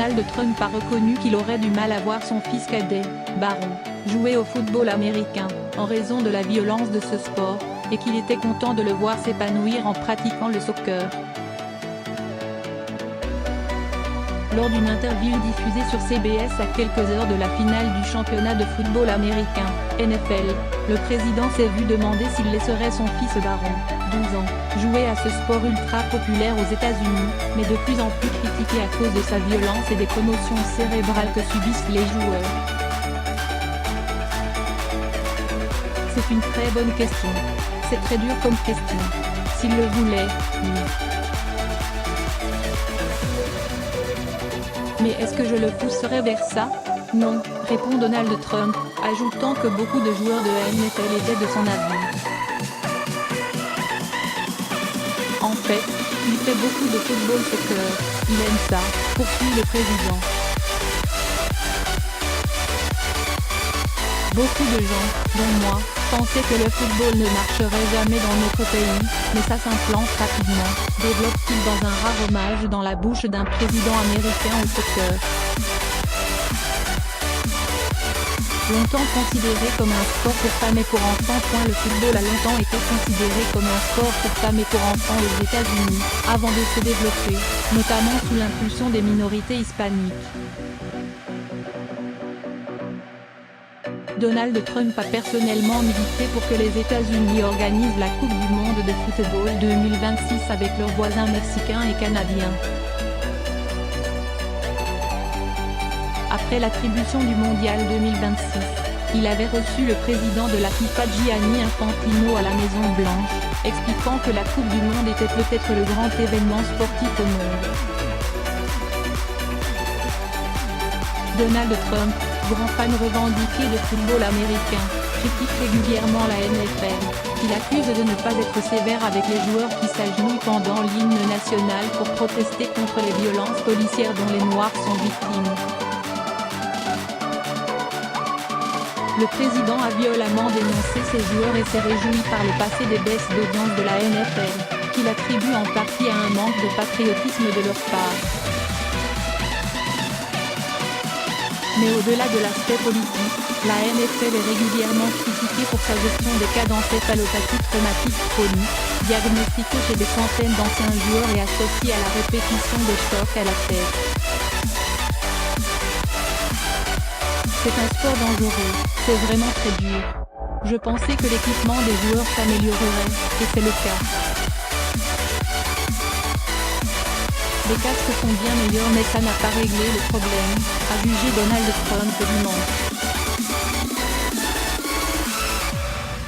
Donald Trump a reconnu qu'il aurait du mal à voir son fils cadet, Barron, jouer au football américain, en raison de la violence de ce sport, et qu'il était content de le voir s'épanouir en pratiquant le soccer. Lors d'une interview diffusée sur CBS à quelques heures de la finale du championnat de football américain, NFL, le président s'est vu demander s'il laisserait son fils Barron, 12 ans, jouer à ce sport ultra populaire aux États-Unis, mais de plus en plus critiqué à cause de sa violence et des commotions cérébrales que subissent les joueurs. C'est une très bonne question. C'est très dur comme question. S'il le voulait, oui. Mais est-ce que je le pousserais vers ça? Non, répond Donald Trump, ajoutant que beaucoup de joueurs de NFL étaient de son avis. En fait, il fait beaucoup de football soccer, il aime ça, poursuit le président. Beaucoup de gens, dont moi, pensaient que le football ne marcherait jamais dans notre pays, mais ça s'implante rapidement, développe-t-il dans un rare hommage dans la bouche d'un président américain au soccer. Longtemps considéré comme un sport pour femmes et pour enfants. Le football a longtemps été considéré comme un sport pour femmes et pour enfants aux États-Unis, avant de se développer, notamment sous l'impulsion des minorités hispaniques. Donald Trump a personnellement milité pour que les États-Unis organisent la Coupe du monde de football 2026 avec leurs voisins mexicains et canadiens. Après l'attribution du mondial 2026, il avait reçu le président de la FIFA Gianni Infantino à la Maison Blanche, expliquant que la Coupe du monde était peut-être le grand événement sportif au monde. Donald Trump, grand fan revendiqué de football américain, critique régulièrement la NFL, qu'il accuse de ne pas être sévère avec les joueurs qui s'agenouillent pendant l'hymne national pour protester contre les violences policières dont les Noirs sont victimes. Le président a violemment dénoncé ces joueurs et s'est réjoui par le passé des baisses d'audience de la NFL, qu'il attribue en partie à un manque de patriotisme de leur part. Mais au-delà de l'aspect politique, la NFL est régulièrement critiquée pour sa gestion des cas d'encéphalopathie traumatique chronique, diagnostiqués chez des centaines d'anciens joueurs et associés à la répétition de chocs à la tête. C'est un sport dangereux, c'est vraiment très dur. Je pensais que l'équipement des joueurs s'améliorerait, et c'est le cas. Les casques sont bien meilleurs mais ça n'a pas réglé le problème, a jugé Donald Trump dimanche.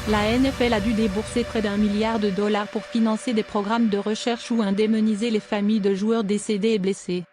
La NFL a dû débourser près d'1 milliard de dollars pour financer des programmes de recherche ou indemniser les familles de joueurs décédés et blessés.